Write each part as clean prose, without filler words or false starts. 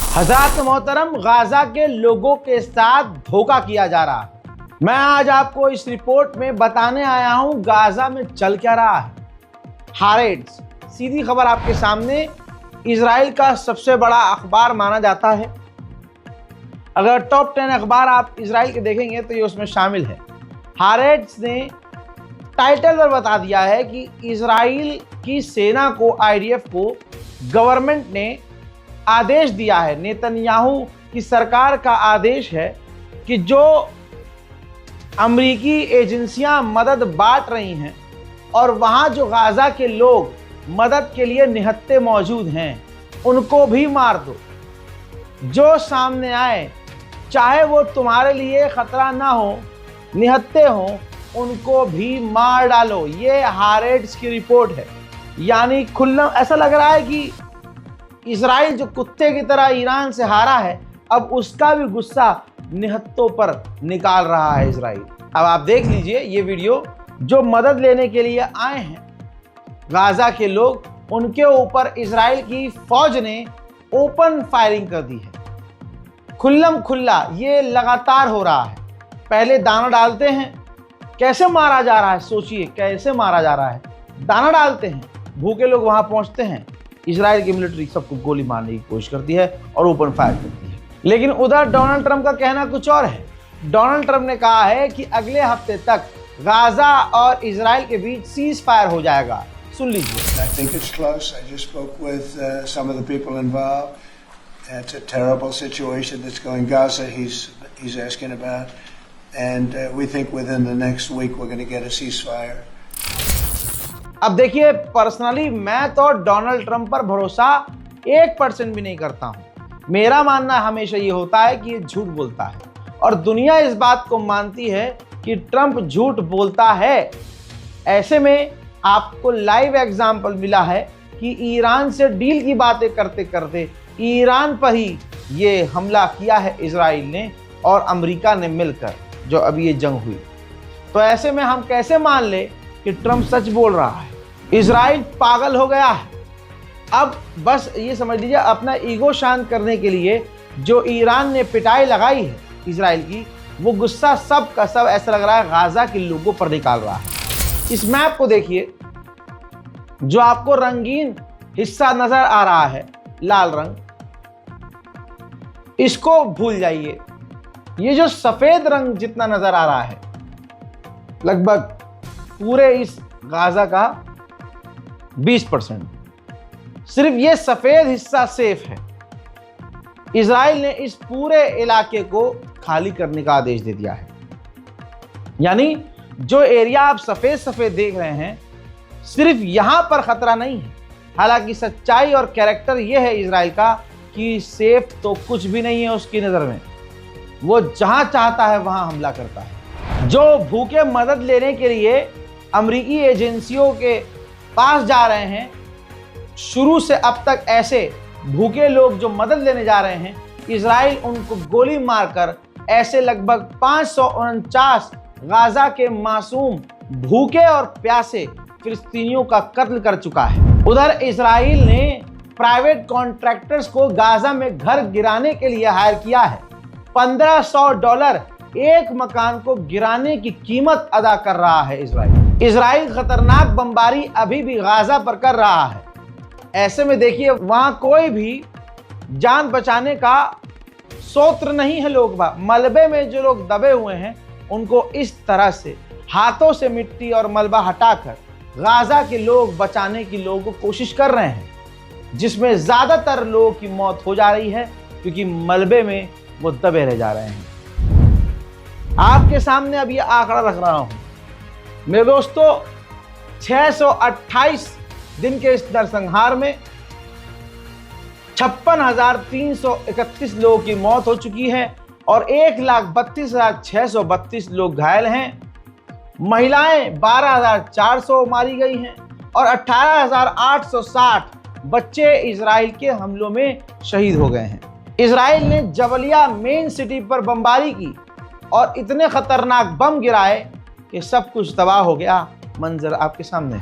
हज़रात मोहतरम, गाजा के लोगों के साथ धोखा किया जा रहा है। मैं आज आपको इस रिपोर्ट में बताने आया हूं गाजा में चल क्या रहा है। हारेट्स, सीधी खबर आपके सामने। इजराइल का सबसे बड़ा अखबार माना जाता है। अगर टॉप 10 अखबार आप इजराइल के देखेंगे तो ये उसमें शामिल है। हारेट्स ने टाइटल पर बता दिया है कि इजराइल की सेना को, आईडीएफ को गवर्नमेंट ने आदेश दिया है, नेतन्याहू की सरकार का आदेश है कि जो अमेरिकी एजेंसियां मदद बांट रही हैं और वहां जो गाजा के लोग मदद के लिए निहत्थे मौजूद हैं, उनको भी मार दो। जो सामने आए, चाहे वो तुम्हारे लिए खतरा ना हो, निहत्थे हो, उनको भी मार डालो। ये हारेट्स की रिपोर्ट है। यानी खुल्लम ऐसा लग रहा है कि इजराइल जो कुत्ते की तरह ईरान से हारा है, अब उसका भी गुस्सा निहत्तों पर निकाल रहा है इजराइल। अब आप देख लीजिए ये वीडियो। जो मदद लेने के लिए आए हैं गाजा के लोग, उनके ऊपर इजराइल की फौज ने ओपन फायरिंग कर दी है। खुल्लम खुल्ला ये लगातार हो रहा है। पहले दाना डालते हैं, कैसे मारा जा रहा है, सोचिए कैसे मारा जा रहा है। दाना डालते हैं, भूखे लोग वहां पहुंचते हैं, इजराइल की मिलिट्री सबको गोली मारने की कोशिश करती है और ओपन फायर करती है। लेकिन उधर डोनाल्ड ट्रंप का कहना कुछ और है। डोनाल्ड ट्रंप ने कहा है कि अगले हफ्ते तक गाजा और इजराइल के बीच सीज फायर हो जाएगा। सुन लीजिए। I think it's close. I just spoke with some of the people involved. It's a terrible situation that's going Gaza. He's asking about, and we think within the next week we're going to get a ceasefire. अब देखिए, personally मैं तो Donald Trump पर भरोसा 1% भी नहीं करता हूं। मेरा मानना हमेशा ये होता है कि ये झूठ बोलता है और दुनिया इस बात को मानती है कि ट्रंप झूठ बोलता है। ऐसे में आपको लाइव एग्जाम्पल मिला है कि ईरान से डील की बातें करते करते ईरान पर ही ये हमला किया है इजराइल ने और अमेरिका ने मिलकर, जो अभी ये जंग हुई। तो ऐसे में हम कैसे मान ले कि ट्रंप सच बोल रहा है। इजराइल पागल हो गया है। अब बस ये समझ लीजिए, अपना ईगो शांत करने के लिए जो ईरान ने पिटाई लगाई है इजराइल की, वो गुस्सा सब का सब ऐसा लग रहा है गाजा के लोगों पर निकाल रहा है। इस मैप को देखिए, जो आपको रंगीन हिस्सा नजर आ रहा है, लाल रंग, इसको भूल जाइए। ये जो सफेद रंग जितना नजर आ रहा है, लगभग पूरे इस गाजा का 20%, सिर्फ ये सफेद हिस्सा सेफ है। इजराइल ने इस पूरे इलाके को खाली करने का आदेश दे दिया है। यानी जो एरिया आप सफेद सफेद देख रहे हैं, सिर्फ यहां पर खतरा नहीं है। हालांकि सच्चाई और कैरेक्टर यह है इजराइल का कि सेफ तो कुछ भी नहीं है उसकी नजर में। वो जहां चाहता है वहां हमला करता है। जो भूखे मदद लेने के लिए अमेरिकी एजेंसियों के पास जा रहे हैं, शुरू से अब तक ऐसे भूखे लोग जो मदद लेने जा रहे हैं, इजराइल उनको गोली मारकर ऐसे लगभग 549 गाजा के मासूम भूखे और प्यासे फिलिस्तीनियों का कत्ल कर चुका है। उधर इजराइल ने प्राइवेट कॉन्ट्रैक्टर्स को गाजा में घर गिराने के लिए हायर किया है। $1500 एक मकान को गिराने की कीमत अदा कर रहा है इजराइल खतरनाक बमबारी अभी भी गाजा पर कर रहा है। ऐसे में देखिए, वहां कोई भी जान बचाने का सोत्र नहीं है। लोग मलबे में जो लोग दबे हुए हैं, उनको इस तरह से हाथों से मिट्टी और मलबा हटाकर गाजा के लोग बचाने की लोगों को कोशिश कर रहे हैं, जिसमें ज्यादातर लोगों की मौत हो जा रही है क्योंकि मलबे में वो दबे रह जा रहे हैं। आपके सामने अब ये आंकड़ा रख रहा हूं मेरे दोस्तों। 628 दिन के इस नरसंहार में 56,331 लोगों की मौत हो चुकी है और 1,32,632 लोग घायल हैं। महिलाएं 12,400 मारी गई हैं और 18,860 बच्चे इजराइल के हमलों में शहीद हो गए हैं। इजराइल ने जबलिया मेन सिटी पर बमबारी की और इतने खतरनाक बम गिराए कि सब कुछ तबाह हो गया। मंजर आपके सामने है।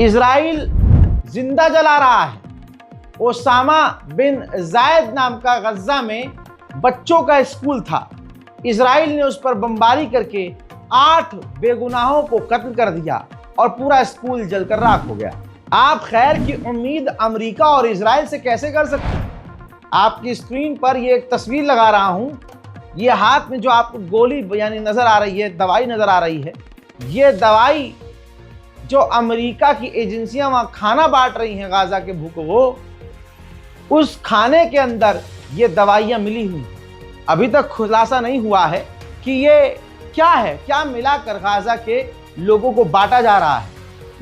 इजराइल जिंदा जला रहा है। ओसामा बिन जायद नाम का गज्जा में बच्चों का स्कूल था। इजराइल ने उस पर बमबारी करके 8 बेगुनाहों को कत्ल कर दिया और पूरा स्कूल जलकर राख हो गया। आप खैर की उम्मीद अमेरिका और इजराइल से कैसे कर सकते हैं? आपकी स्क्रीन पर ये एक तस्वीर लगा रहा हूं। ये हाथ में जो आपको गोली यानी नजर आ रही है, दवाई नजर आ रही है, ये दवाई जो अमेरिका की एजेंसियां वहां खाना बांट रही हैं गाजा के भूखों को, उस खाने के अंदर ये दवाइयां मिली हुई। अभी तक खुलासा नहीं हुआ है कि ये क्या है, क्या मिलाकर गाजा के लोगों को बांटा जा रहा है।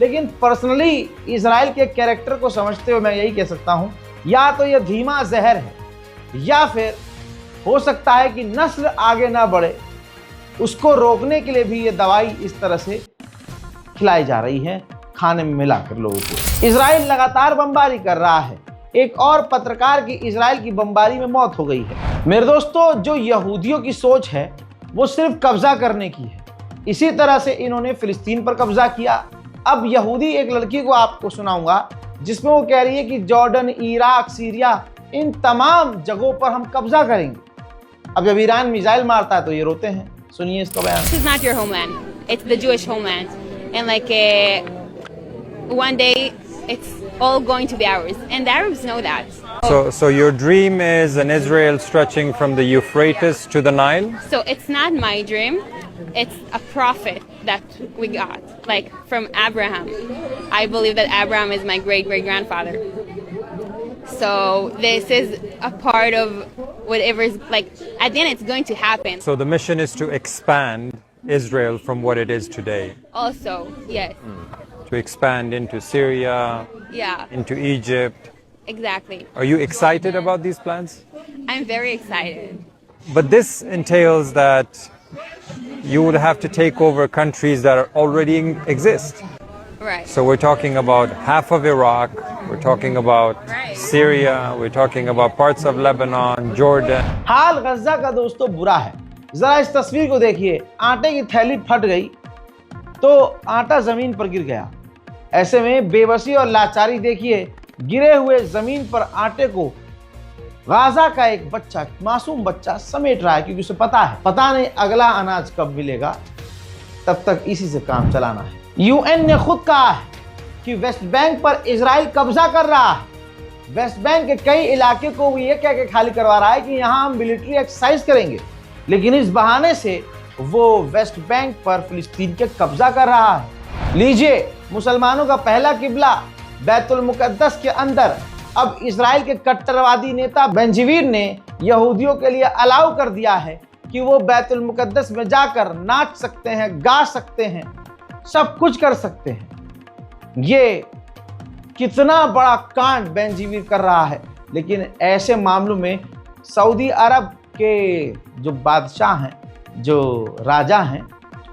लेकिन पर्सनली इजराइल के कैरेक्टर को समझते हुए मैं यही कह सकता हूं, या तो ये धीमा जहर है या फिर हो सकता है कि नस्ल आगे ना बढ़े, उसको रोकने के लिए भी ये दवाई इस तरह से खिलाई जा रही है, खाने में मिलाकर लोगों को। इजराइल लगातार बमबारी कर रहा है। एक और पत्रकार की इजराइल की बमबारी में मौत हो गई है। मेरे दोस्तों, जो यहूदियों की सोच है वो सिर्फ कब्जा करने की है। इसी तरह से इन्होंने फिलिस्तीन पर कब्जा किया। अब यहूदी एक लड़की को आपको सुनाऊंगा जिसमें वो कह रही है कि जॉर्डन, इराक, सीरिया, इन तमाम जगहों पर हम कब्जा करेंगे। अब जब ईरान मिसाइल मारता है तो ये रोते हैं। सुनिए इसका बयान। This is not your homeland. It's the Jewish homeland. And one day it's all going to be ours. And the Arabs know that. So your dream is an Israel stretching from the Euphrates to the Nile? So it's not my dream. It's a prophet that we got, like from Abraham. I believe that Abraham is my great-great-grandfather. So this is a part of whatever's, like, at the end it's going to happen. So the mission is to expand Israel from what it is today. Also, yes. To expand into Syria, Yeah, into Egypt. exactly. Are you excited about these plans? I'm very excited. But this entails that you will have to take over countries that already exist. Right. So we're talking about half of Iraq, we're talking about Right. Syria, we're talking about parts of Lebanon, Jordan. हाल गज्जा का दोस्तों बुरा है। जरा इस तस्वीर को देखिए। आटे की थैली फट गई तो आटा जमीन पर गिर गया। ऐसे में बेबसी और लाचारी देखिए। गिरे हुए जमीन पर आटे को गाजा का एक बच्चा, मासूम बच्चा समेट रहा है, क्योंकि उसे पता नहीं अगला अनाज कब मिलेगा, तब तक इसी से काम चलाना है। यूएन ने खुद कहा है कि वेस्ट बैंक पर इजराइल कब्जा कर रहा है। वेस्ट बैंक के कई इलाके को वो ये कह के खाली करवा रहा है कि यहाँ हम मिलिट्री एक्सरसाइज करेंगे, लेकिन इस बहाने से वो वेस्ट बैंक पर फिलिस्तीन के कब्जा कर रहा है। लीजिए, मुसलमानों का पहला किबला बैतुल मुकद्दस के अंदर अब इजराइल के कट्टरवादी नेता बेंजीवीर ने यहूदियों के लिए अलाउ कर दिया है कि वो बैतुल मुकद्दस में जाकर नाच सकते हैं, गा सकते हैं, सब कुछ कर सकते हैं। ये कितना बड़ा कांड बेंजीवीर कर रहा है। लेकिन ऐसे मामलों में सऊदी अरब के जो बादशाह हैं, जो राजा हैं,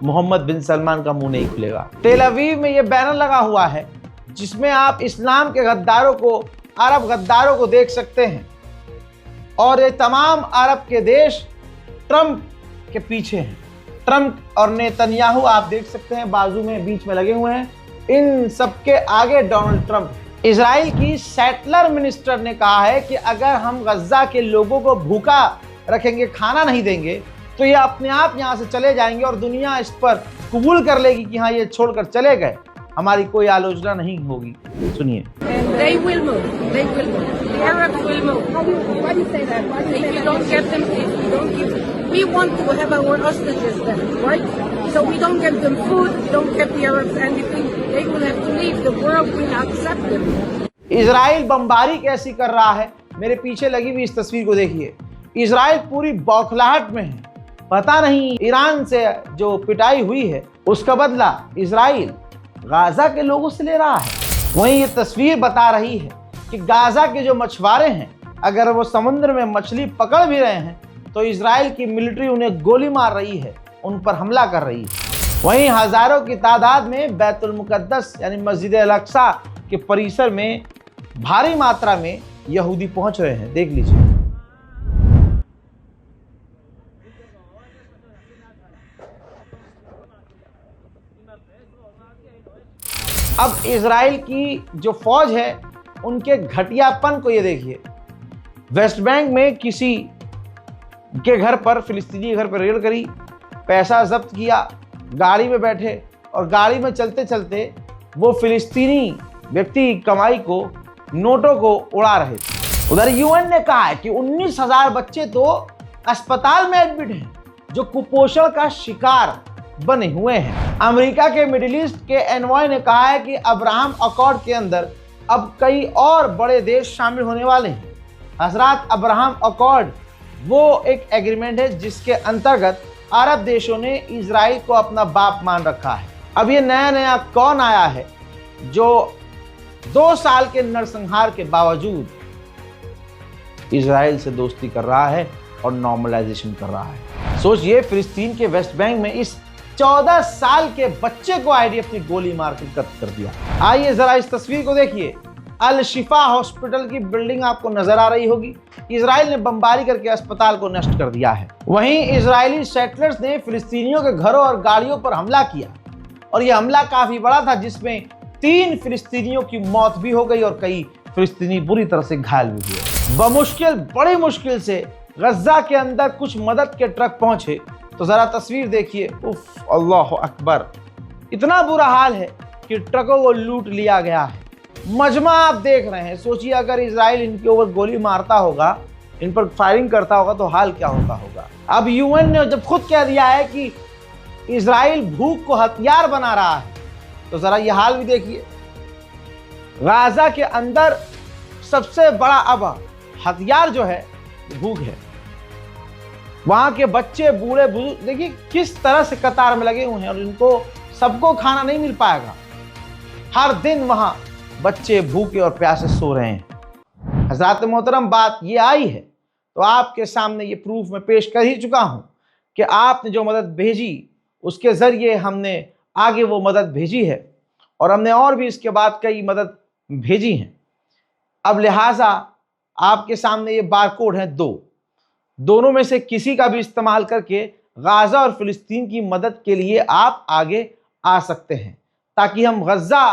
मोहम्मद बिन सलमान का मुंह नहीं खुलेगा। तेल अवीव में ये बैनर लगा हुआ है जिसमें आप इस्लाम के गद्दारों को, अरब गद्दारों को देख सकते हैं, और ये तमाम अरब के देश ट्रंप के पीछे हैं। ट्रंप और नेतन्याहू आप देख सकते हैं बाजू में, बीच में लगे हुए हैं। इन सबके आगे डोनाल्ड ट्रंप। इजराइल की सेटलर मिनिस्टर ने कहा है कि अगर हम गज्जा के लोगों को भूखा रखेंगे, खाना नहीं देंगे, तो ये अपने आप यहाँ से चले जाएंगे और दुनिया इस पर कबूल कर लेगी कि हाँ ये छोड़कर चले गए, हमारी कोई आलोचना नहीं होगी। सुनिए। They will move. They will move. The Arabs will move. Why do you say that? If you don't get them, if you don't give them, we want to have our hostages then, right? So we don't get them food, we don't get the Arabs anything. They will have to leave. The world will accept them. Israel बमबारी कैसी कर रहा है? मेरे पीछे लगी हुई इस तस्वीर को देखिए। इजराइल पूरी बौखलाहट में है। पता नहीं ईरान से जो पिटाई हुई है उसका बदला इजराइल गाजा के लोगों से ले रहा है। वहीं ये तस्वीर बता रही है कि गाजा के जो मछुआरे हैं, अगर वो समुद्र में मछली पकड़ भी रहे हैं तो इजराइल की मिलिट्री उन्हें गोली मार रही है, उन पर हमला कर रही है। वहीं हजारों की तादाद में बैतुल मुकद्दस यानी मस्जिद अल अक्सा के परिसर में भारी मात्रा में यहूदी पहुंच रहे हैं। देख लीजिए। अब इजराइल की जो फौज है उनके घटियापन को ये देखिए। वेस्ट बैंक में किसी के घर पर, फिलिस्तीनी घर पर रेड करी, पैसा जब्त किया, गाड़ी में बैठे और गाड़ी में चलते चलते वो फिलिस्तीनी व्यक्ति कमाई को, नोटों को उड़ा रहे थे। उधर यूएन ने कहा है कि 19,000 बच्चे तो अस्पताल में एडमिट हैं जो कुपोषण का शिकार बने हुए हैं। अमेरिका के मिडिल ईस्ट के एनवॉय ने कहा है कि अब्राहम अकॉर्ड के अंदर अब कई और बड़े देश शामिल होने वाले हैं। हजरात, अब्राहम अकॉर्ड वो एक एग्रीमेंट है जिसके अंतर्गत अरब देशों ने इजराइल को अपना बाप मान रखा है। अब ये नया नया कौन आया है जो 2 साल के नरसंहार के बावजूद इजराइल से दोस्ती कर रहा है और नॉर्मलाइजेशन कर रहा है। सोचिए, फिलिस्तीन के वेस्ट बैंक में इस 14 साल के बच्चे को आईडीएफ ने गोली मार के कत्ल कर दिया। आइए जरा इस तस्वीर को देखिए। अल शिफा हॉस्पिटल की बिल्डिंग आपको नजर आ रही होगी। इजराइल ने बमबारी करके अस्पताल को नष्ट कर दिया है। वहीं इजरायली सेटलर्स ने फिलिस्तीनियों के घरों और गाड़ियों पर हमला किया और यह हमला काफी बड़ा था, जिसमें 3 फिलिस्तीनियों की मौत भी हो गई और कई फिलिस्तीनी बुरी तरह से घायल भी हुए। बड़ी मुश्किल से गज्जा के अंदर कुछ मदद के ट्रक पहुंचे तो जरा तस्वीर देखिए। उफ, अल्लाह अकबर, इतना बुरा हाल है कि ट्रकों को लूट लिया गया है। मजमा आप देख रहे हैं। सोचिए, अगर इजराइल इनके ऊपर गोली मारता होगा, इन पर फायरिंग करता होगा तो हाल क्या होगा। अब यूएन ने जब खुद कह दिया है कि इजराइल भूख को हथियार बना रहा है तो जरा ये हाल भी देखिए। गाजा के अंदर सबसे बड़ा अब हथियार जो है भूख है। वहां के बच्चे, बूढ़े बुजुर्ग देखिए किस तरह से कतार में लगे हुए हैं और इनको सबको खाना नहीं मिल पाएगा। हर दिन वहां बच्चे भूखे और प्यासे सो रहे हैं। हज़रात मोहतरम, बात ये आई है तो आपके सामने ये प्रूफ मैं पेश कर ही चुका हूं कि आपने जो मदद भेजी उसके जरिए हमने आगे वो मदद भेजी है और हमने और भी इसके बाद कई मदद भेजी हैं। अब लिहाजा आपके सामने ये बारकोड हैं दोनों में से किसी का भी इस्तेमाल करके गाजा और फिलिस्तीन की मदद के लिए आप आगे आ सकते हैं ताकि हम गज्जा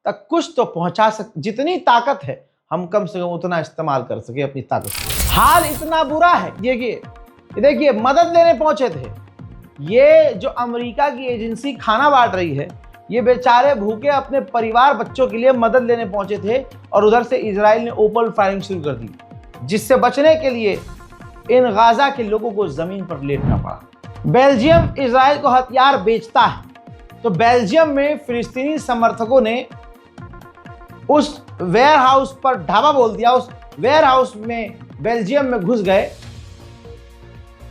तक कुछ तो पहुंचा सके। जितनी ताकत है हम कम से कम उतना इस्तेमाल कर सके अपनी ताकत। हाल इतना बुरा है, देखिए मदद लेने पहुंचे थे। ये जो अमेरिका की एजेंसी खाना बांट रही है, ये बेचारे भूखे अपने परिवार बच्चों के लिए मदद लेने पहुंचे थे और उधर से इजराइल ने ओपन फायरिंग शुरू कर दी, जिससे बचने के लिए इन गाजा के लोगों को जमीन पर लेटना पड़ा। बेल्जियम इजराइल को हथियार बेचता है तो बेल्जियम में फिलिस्तीनी समर्थकों ने उस वेयर हाउस पर ढाबा बोल दिया। उस वेयर हाउस में बेल्जियम में घुस गए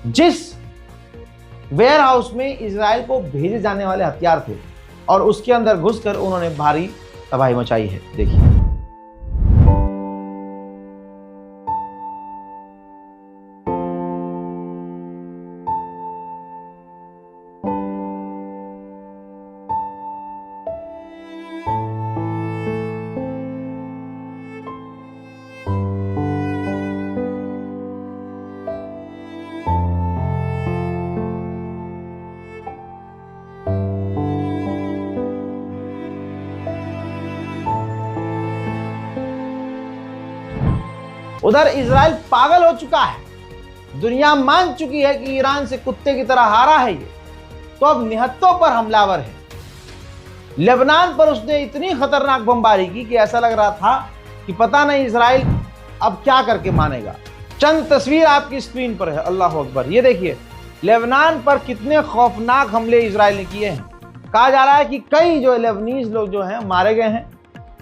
जिस वेयर हाउस में इजराइल को भेजे जाने वाले हथियार थे और उसके अंदर घुसकर उन्होंने भारी तबाही मचाई है। देखिए, उधर इजराइल पागल हो चुका है। दुनिया मान चुकी है कि ईरान से कुत्ते की तरह हारा है ये, तो अब निहत्तों पर हमलावर है। लेबनान पर उसने इतनी खतरनाक बमबारी की कि ऐसा लग रहा था कि पता नहीं इजराइल अब क्या करके मानेगा। चंद तस्वीर आपकी स्क्रीन पर है। अल्लाह अकबर, ये देखिए लेबनान पर कितने खौफनाक हमले इजराइल ने किए हैं। कहा जा रहा है कि कई जो लेबनीज लोग जो हैं मारे गए हैं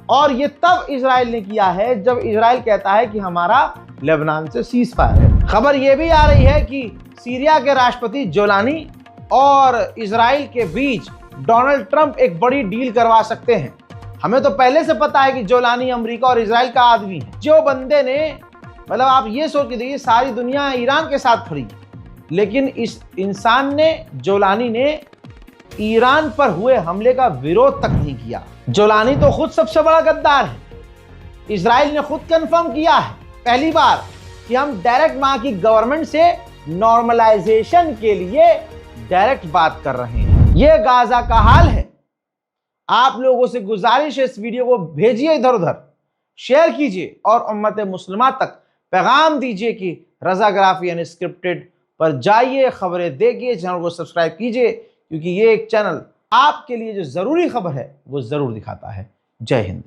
और ये तब इजराइल ने किया है जब इजराइल कहता है कि हमारा लेबनान से सीज फायर है। खबर ये भी आ रही है कि सीरिया के राष्ट्रपति जोलानी और इजराइल के बीच डोनाल्ड ट्रंप एक बड़ी डील करवा सकते हैं। हमें तो पहले से पता है कि जोलानी अमेरिका और इजराइल का आदमी है। जो बंदे ने, मतलब आप ये सोच के देखिए, सारी दुनिया ईरान के साथ खड़ी, लेकिन इस इंसान ने, जोलानी ने, ईरान पर हुए हमले का विरोध तक नहीं किया। जोलानी तो खुद सबसे बड़ा गद्दार है। इजराइल ने खुद कंफर्म किया है पहली बार कि हम डायरेक्ट वहां की गवर्नमेंट से नॉर्मलाइजेशन के लिए डायरेक्ट बात कर रहे हैं। यह गाजा का हाल है। आप लोगों से गुजारिश है, इस वीडियो को भेजिए इधर उधर, शेयर कीजिए और उम्मत मुस्लिमा तक पैगाम दीजिए कि रज़ाग्राफी अनस्क्रिप्टेड पर जाइए, खबरें देखिए, चैनल को सब्सक्राइब कीजिए, क्योंकि ये एक चैनल आपके लिए जो जरूरी खबर है वो जरूर दिखाता है। जय हिंद।